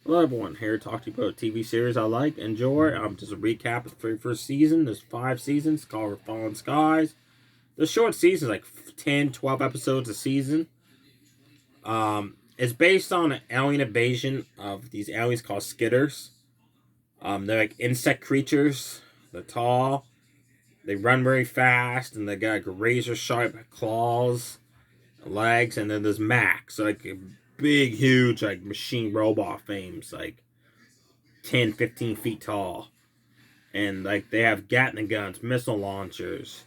Hello everyone, here to talk to you about a TV series I like, enjoy. Just a recap of the very first season. There's 5 seasons called Fallen Skies. The short seasons, like 10, 12 episodes a season. It's based on an alien invasion of these aliens called Skitters. They're like insect creatures. They're tall. They run very fast, and they got like razor sharp claws, legs, and then there's Max, like a big, huge, like machine robot frames, like 10, 15 feet tall. And like they have Gatling guns, missile launchers,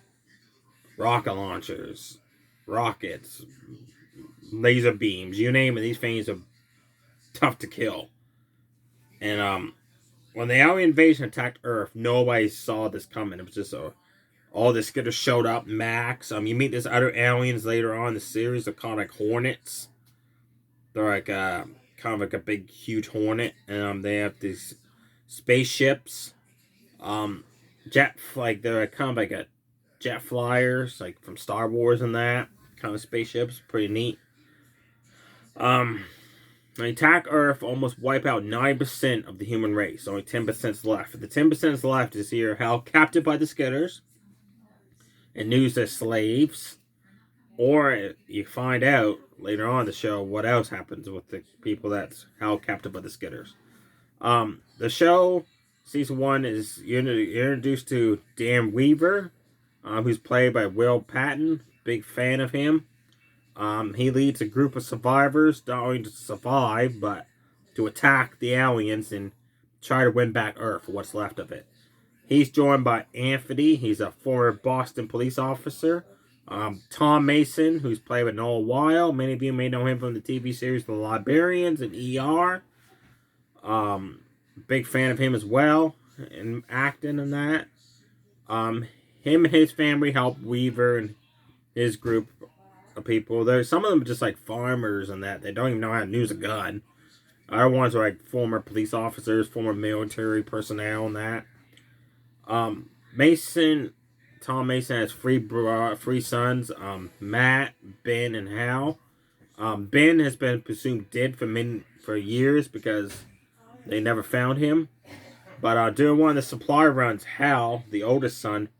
rocket launchers, rockets, laser beams, you name it. These things are tough to kill. And when the alien invasion attacked Earth, nobody saw this coming. It was just all the skitters showed up. Max. You meet these other aliens later on in the series. They're called like Hornets. They're like kind of like a big, huge hornet, and they have these spaceships. They're kind of like a jet flyers, like from Star Wars and that kind of spaceships. Pretty neat. They attack Earth, almost wipe out 9% of the human race. Only 10% is left. The 10% is left is here held captive by the Skitters and used as slaves. Or you find out later on in the show what else happens with the people that's held captive by the Skitters. The show, season 1, is you're introduced to Dan Weaver, who's played by Will Patton. Big fan of him. He leads a group of survivors, not only to survive, but to attack the aliens and try to win back Earth for what's left of it. He's joined by Anthony. He's a former Boston police officer. Tom Mason, who's played by Noah Weil. Many of you may know him from the TV series The Librarians and ER. Big fan of him as well, in acting and that. Him and his family help Weaver and his group of people. There's some of them just like farmers and that. They don't even know how to use a gun. Other ones are like former police officers, former military personnel and that. Tom Mason has three sons, Matt, Ben, and Hal. Ben has been presumed dead for years because they never found him. But during one of the supply runs, Hal, the oldest son,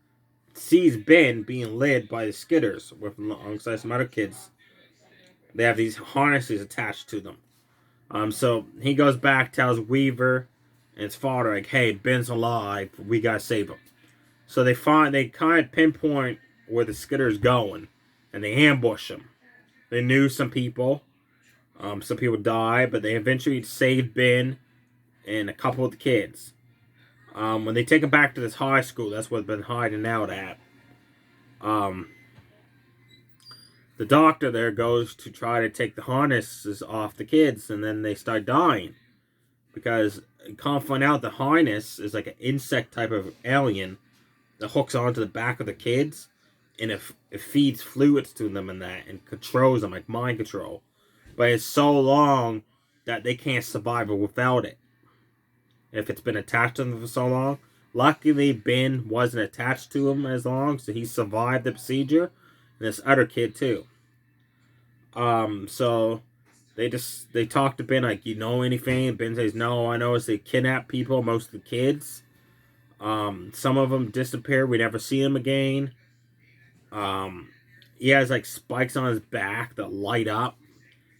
sees Ben being led by the Skitters alongside some other kids. They have these harnesses attached to them. So he goes back, tells Weaver and his father, like, hey, Ben's alive. We gotta save him. So they kind of pinpoint where the Skitter's going, and they ambush him. They knew some people. Some people died, but they eventually saved Ben and a couple of the kids. When they take him back to this high school, that's what they've been hiding out at. The doctor there goes to try to take the harnesses off the kids, and then they start dying. Because you can't find out the harness is like an insect type of alien that hooks onto the back of the kids, and it feeds fluids to them and that, and controls them like mind control. But it's so long that they can't survive without it. If it's been attached to them for so long. Luckily, Ben wasn't attached to him as long, so he survived the procedure, and this other kid too. So they talk to Ben like, you know anything? Ben says, no, I know. They kidnap people, most of the kids. Some of them disappear. We never see them again. He has like spikes on his back that light up,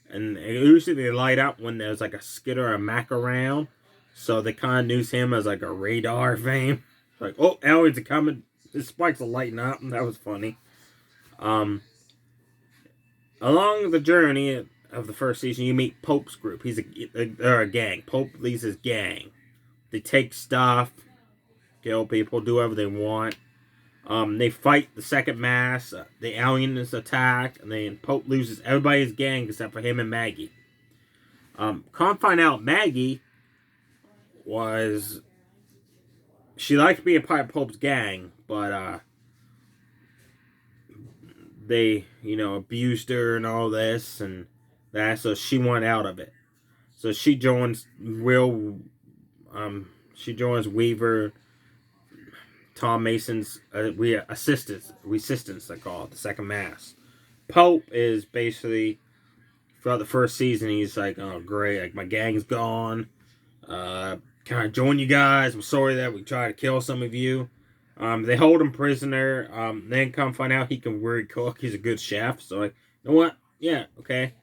and usually they light up when there's like a Skitter or a Mac around. So they kind of use him as like a radar thing. Like, oh, aliens are coming. His spikes are lighting up, and that was funny. Along the journey of the first season, you meet Pope's group. They're a gang. Pope leads his gang. They take stuff, kill people, do whatever they want. They fight the second mass. The alien is attacked, and then Pope loses everybody's gang except for him and Maggie. Come find out, Maggie she liked being part of Pope's gang, but they, abused her and all this and that, so she wanted out of it. So she joins Weaver, Tom Mason's resistance, they call it, the second mass. Pope is basically, throughout the first season, he's like, oh great, like my gang's gone. Can I join you guys? I'm sorry that we tried to kill some of you. They hold him prisoner. Then come find out he can really cook. He's a good chef. So, like, you know what? Yeah, okay.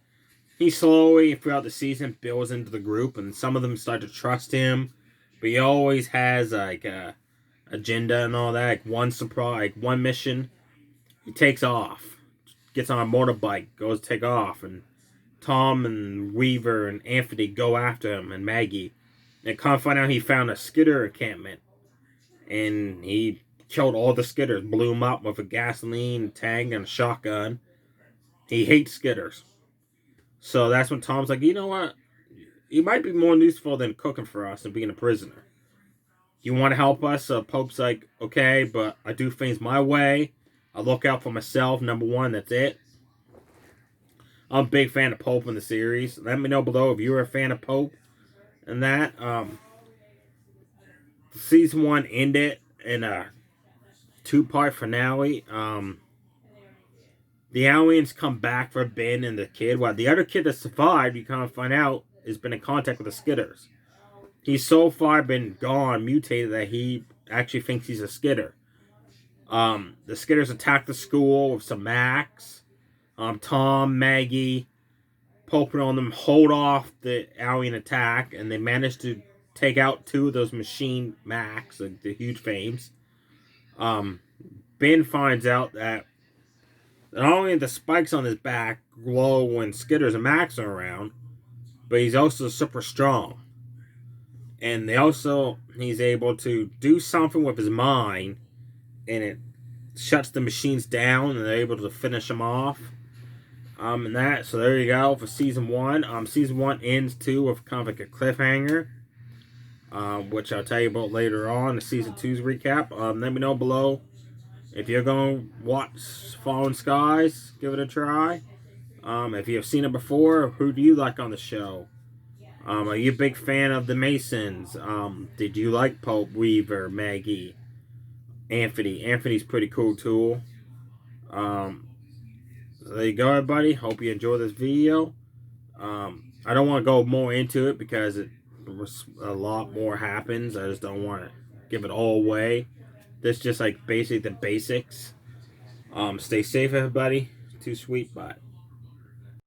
He slowly, throughout the season, builds into the group, and some of them start to trust him. But he always has, like, a agenda and all that. Like, one surprise, like, one mission, he takes off. Gets on a motorbike, goes to take off, and Tom and Weaver and Anthony go after him, and Maggie. And come find out he found a Skitter encampment. And he killed all the Skitters, blew them up with a gasoline tank and a shotgun. He hates Skitters. So that's when Tom's like, you know what? You might be more useful than cooking for us and being a prisoner. You want to help us? Pope's like, okay, but I do things my way. I look out for myself, number one, that's it. I'm a big fan of Pope in the series. Let me know below if you're a fan of Pope and that. Season 1 ended in a 2-part finale. The aliens come back for Ben and the kid, while the other kid that survived, you kind of find out, has been in contact with the Skitters. He's so far been gone, mutated, that he actually thinks he's a Skitter. The Skitters attack the school with some Max. Tom, Maggie, Pope on them, hold off the alien attack, and they manage to take out 2 of those machine Max, like the huge fames. Ben finds out that not only the spikes on his back glow when Skitters and Max are around, but he's also super strong. And he's able to do something with his mind, and it shuts the machines down, and they're able to finish them off. So there you go for season 1. Season 1 ends too with kind of like a cliffhanger, which I'll tell you about later on in season 2's recap. Let me know below if you're going to watch Fallen Skies. Give it a try. If you have seen it before, who do you like on the show? Are you a big fan of the Masons? Did you like Pope, Weaver, Maggie, Anthony? Anthony's pretty cool too. So there you go, everybody. Hope you enjoy this video. I don't want to go more into it because a lot more happens. I just don't want to give it all away. This is just like basically the basics. Stay safe, everybody. Too sweet. Bye.